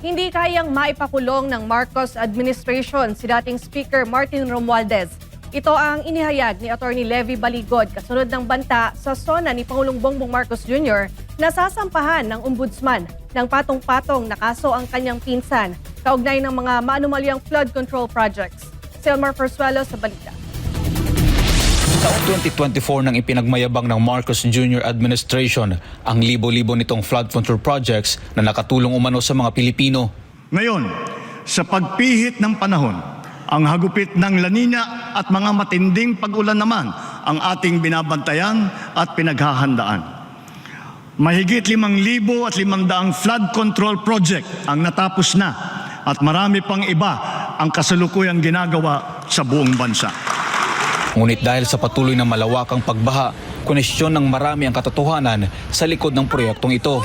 Hindi kayang maipakulong ng Marcos administration si dating Speaker Martin Romualdez. Ito ang inihayag ni Atty. Levy Baligod kasunod ng banta sa SONA ni Pangulong Bongbong Marcos Jr. na sasampahan ng ombudsman ng patong-patong na kaso ang kanyang pinsan kaugnay ng mga maanumalyang flood control projects. Selmar Persuelo sa balita. Taong 2024 nang ipinagmayabang ng Marcos Jr. administration ang libo-libo nitong flood control projects na nakatulong umano sa mga Pilipino. Ngayon, sa pagpihit ng panahon, ang hagupit ng La Nina at mga matinding pag-ulan naman ang ating binabantayan at pinaghahandaan. Mahigit 5,500 flood control project ang natapos na at marami pang iba ang kasalukuyang ginagawa sa buong bansa. Ngunit dahil sa patuloy na malawakang pagbaha, koneksyon ng marami ang katotohanan sa likod ng proyektong ito.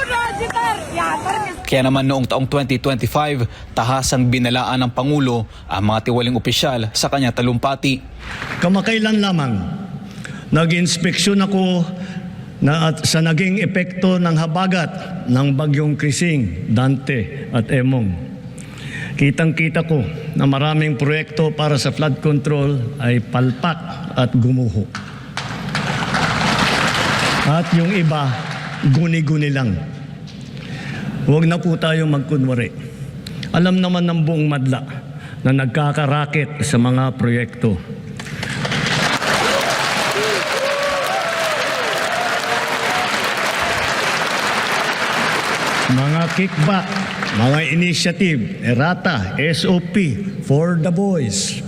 Kaya naman noong taong 2025, tahasang binalaan ng Pangulo ang mga tiwaling opisyal sa kanyang talumpati. Kamakailan lamang, nag-inspeksyon ako sa naging epekto ng habagat ng bagyong Krising, Dante at Emong. Kitang-kita ko na maraming proyekto para sa flood control ay palpak at gumuho. At yung iba, guni-guni lang. Huwag na po tayo magkunwari. Alam naman ng buong madla na nagkakaraket sa mga proyekto. Mga kickback, mga initiative, errata, SOP, for the boys.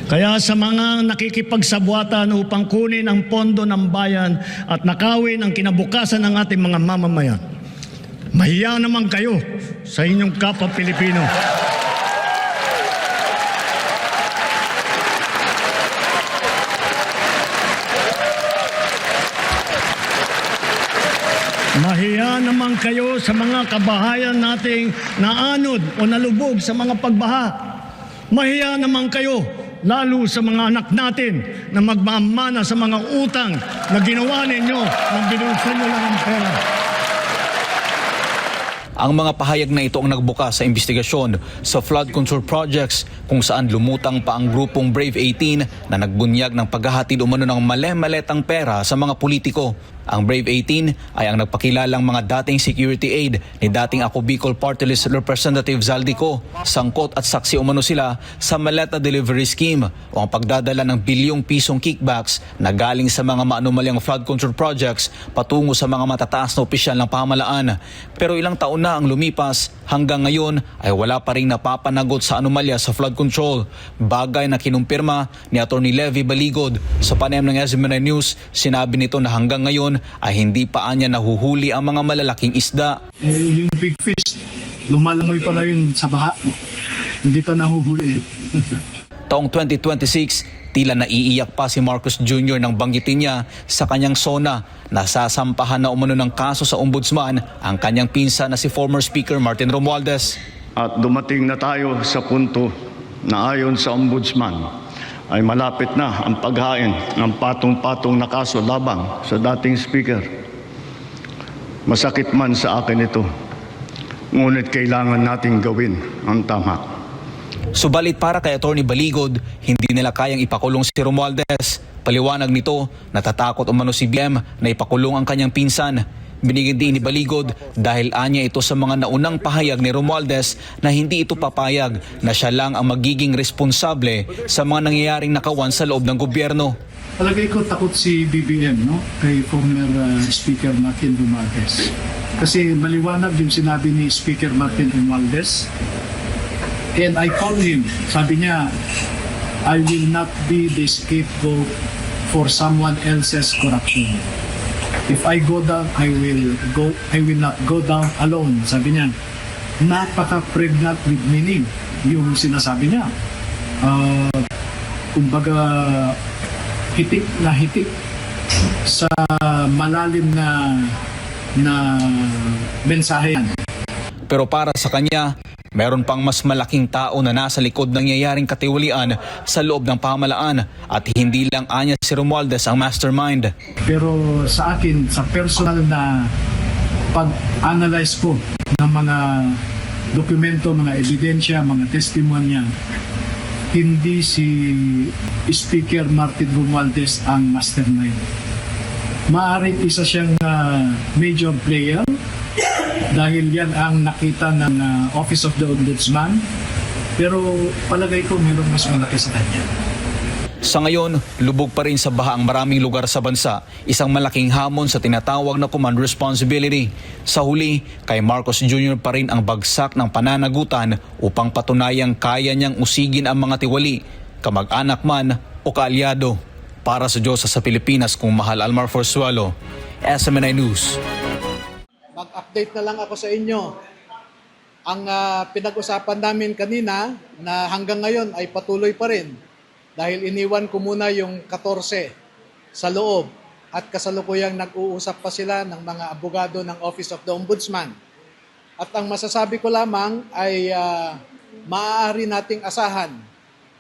Kaya sa mga nakikipagsabwatan upang kunin ang pondo ng bayan at nakawin ang kinabukasan ng ating mga mamamayan, mahiya naman kayo sa inyong kapwa Pilipino. Mahiya naman kayo sa mga kabahayan nating naanod o nalubog sa mga pagbaha. Mahiya naman kayo lalo sa mga anak natin na magmamana sa mga utang na ginawa ninyo nang binulsan nyo lang ang pera. Ang mga pahayag na ito ang nagbukas sa investigasyon sa flood control projects kung saan lumutang pa ang grupong Brave 18 na nagbunyag ng paghahatid umano ng male-maletang pera sa mga politiko. Ang Brave 18 ay ang nagpakilalang mga dating security aid ni dating Ako Bicol Party List Representative Zaldico. Sangkot at saksi umano sila sa maleta delivery scheme o ang pagdadala ng bilyong pisong kickbacks na galing sa mga maanumalyang flood control projects patungo sa mga matataas na opisyal ng pamahalaan. Pero ilang taon na ang lumipas, hanggang ngayon ay wala pa rin napapanagot sa anomalya sa flood control. Bagay na kinumpirma ni Atty. Levy Baligod sa panayam ng SMNI News. Sinabi nito na hanggang ngayon ay hindi pa anya nahuhuli ang mga malalaking isda. Yung big fish, lumalangoy pala yun sa baha. Hindi pa nahuhuli. Taong 2026, tila naiiyak pa si Marcos Jr. nang banggitin niya sa kanyang SONA na sasampahan na umano ng kaso sa ombudsman ang kanyang pinsan na si former Speaker Martin Romualdez. At dumating na tayo sa punto na ayon sa ombudsman ay malapit na ang paghain ng patong-patong na kaso labang sa dating speaker. Masakit man sa akin ito, ngunit kailangan nating gawin ang tama. Subalit para kay Atty. Baligod, hindi nila kayang ipakulong si Romualdez. Paliwanag nito, natatakot umano si BM na ipakulong ang kanyang pinsan. Binigyan din ni Baligod dahil anya ito sa mga naunang pahayag ni Romualdez na hindi ito papayag na siya lang ang magiging responsable sa mga nangyayaring nakawan sa loob ng gobyerno. Palagay ko takot si BBM, no? Kay former Speaker Martin Romualdez. Kasi maliwanag yung sinabi ni Speaker Martin Romualdez. And I called him. Sabi niya, I will not be the scapegoat for someone else's corruption. If I go down, I will not go down alone. Sabi niya, napaka-pregnant with meaning yung sinasabi niya. Kumbaga, hitik na hitik sa malalim na mensahe. Pero para sa kanya, meron pang mas malaking tao na nasa likod ng nangyayaring katiwalian sa loob ng pamahalaan at hindi lang anya si Romualdez ang mastermind. Pero sa akin, sa personal na pag-analyze ko ng mga dokumento, mga ebidensya, mga testimonya, hindi si Speaker Martin Romualdez ang mastermind. Maaaring isa siyang major player dahil yan ang nakita ng Office of the Ombudsman, pero palagay ko mayroong mas malaki sa kanya. Sa ngayon, lubog pa rin sa baha ang maraming lugar sa bansa, isang malaking hamon sa tinatawag na command responsibility. Sa huli, kay Marcos Jr. pa rin ang bagsak ng pananagutan upang patunayang kaya niyang usigin ang mga tiwali, kamag-anak man o kaalyado. Para sa Diyos sa Pilipinas, kung Mahal Almar Forzuelo, SMNI News. Mag-update na lang ako sa inyo. Ang pinag-usapan namin kanina na hanggang ngayon ay patuloy pa rin dahil iniwan ko muna yung 14 sa loob at kasalukuyang nag-uusap pa sila ng mga abogado ng Office of the Ombudsman. At ang masasabi ko lamang ay maaari nating asahan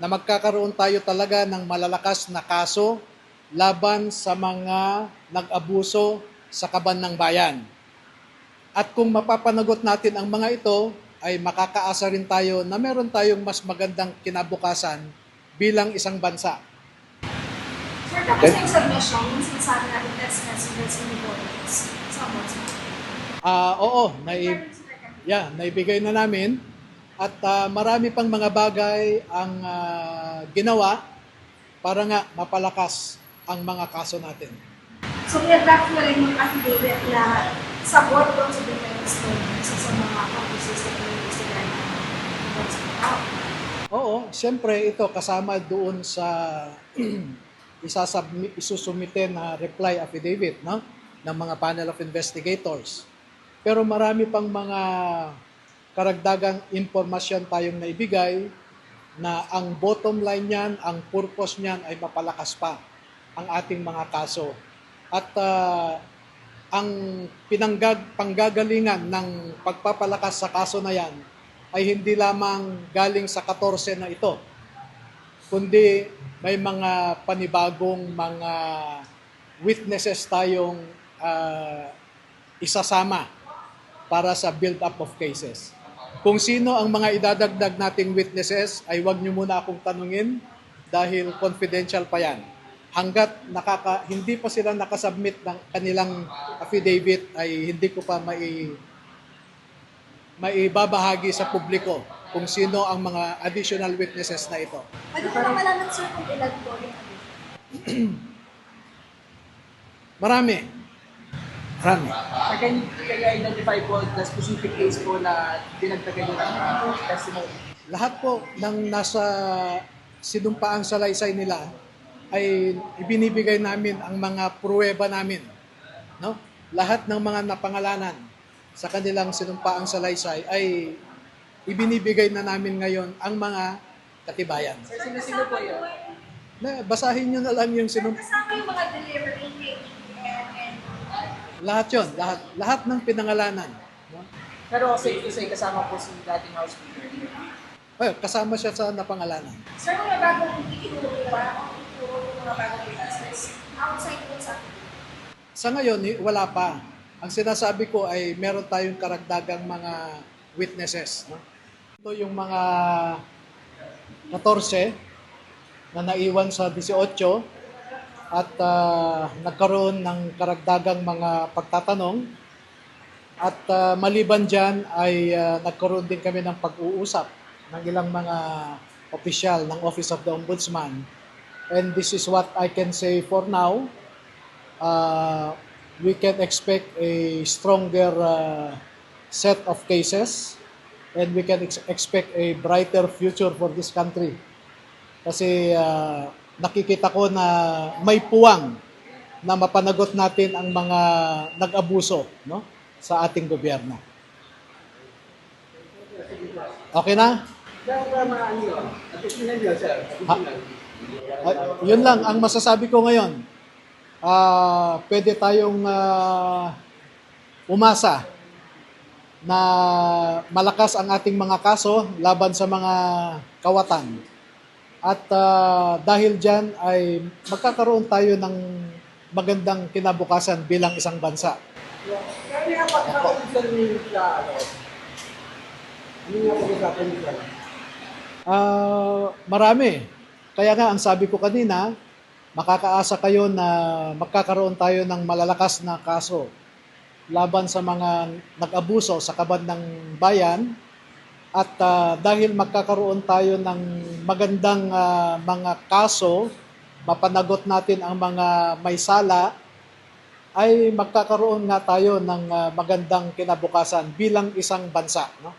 na magkakaroon tayo talaga ng malalakas na kaso laban sa mga nag-abuso sa kaban ng bayan. At kung mapapanagot natin ang mga ito, ay makakaasa rin tayo na meron tayong mas magandang kinabukasan bilang isang bansa. Sir, tapos na yung submission, yung sinasabi natin text messages in the borders sa Ombudsman. Oo, naibigay na namin. At marami pang mga bagay ang ginawa para nga mapalakas ang mga kaso natin. So, i-adapt na rin yung affidavit na support doon sa defense ko sa mga officers na pinag-istigan ng Ombudsman. Oo, siyempre ito kasama doon sa isusumite na reply affidavit, no, ng mga panel of investigators. Pero marami pang mga karagdagang impormasyon tayong naibigay na ang bottom line niyan, ang purpose niyan ay mapalakas pa ang ating mga kaso. At ang panggagalingan ng pagpapalakas sa kaso na yan ay hindi lamang galing sa 14 na ito, kundi may mga panibagong mga witnesses tayong isasama para sa build-up of cases. Kung sino ang mga idadagdag nating witnesses ay huwag niyo muna akong tanungin dahil confidential pa yan. Hanggat hindi pa sila nakasubmit ng kanilang affidavit ay hindi ko pa maibabahagi sa publiko kung sino ang mga additional witnesses na ito. Pwede ko na malaman, sir, kung ilan po yung Marami. Can you identify po the specific case po na dinagdagan nyo ng testimony? Lahat po ng nasa sinumpaang salaysay nila ay ibinibigay namin ang mga pruweba namin. No? Lahat ng mga napangalanan sa kanilang sinumpaang salaysay ay ibinibigay na namin ngayon ang mga katibayan. Sir, sino po yun? Basahin nyo na lang yung kasama yung mga delivery and lahat yon, lahat ng pinangalanan. No? Pero safe to say, kasama po si dating House Speaker. Kasama siya sa napangalanan. sir, mga bagong ituturo ba o mga bagong witnesses outside po sa Sa ngayon, wala pa. Ang sinasabi ko ay meron tayong karagdagang mga witnesses. No? Ito yung mga 14 na naiwan sa 18 at nagkaroon ng karagdagang mga pagtatanong. At maliban dyan ay nagkaroon din kami ng pag-uusap ng ilang mga opisyal ng Office of the Ombudsman. And this is what I can say for now. We can expect a stronger set of cases and we can expect a brighter future for this country. Kasi nakikita ko na may puwang na mapanagot natin ang mga nag-abuso, no, sa ating gobyerno. Okay na? Yun lang ang masasabi ko ngayon. Pwede tayong umasa na malakas ang ating mga kaso laban sa mga kawatan. At dahil dyan ay magkakaroon tayo ng magandang kinabukasan bilang isang bansa. Marami. Kaya nga, ang sabi ko kanina, makakaasa kayo na magkakaroon tayo ng malalakas na kaso laban sa mga nag-abuso sa kaban ng bayan. At dahil magkakaroon tayo ng magandang mga kaso, mapanagot natin ang mga may sala, ay magkakaroon nga tayo ng magandang kinabukasan bilang isang bansa. No?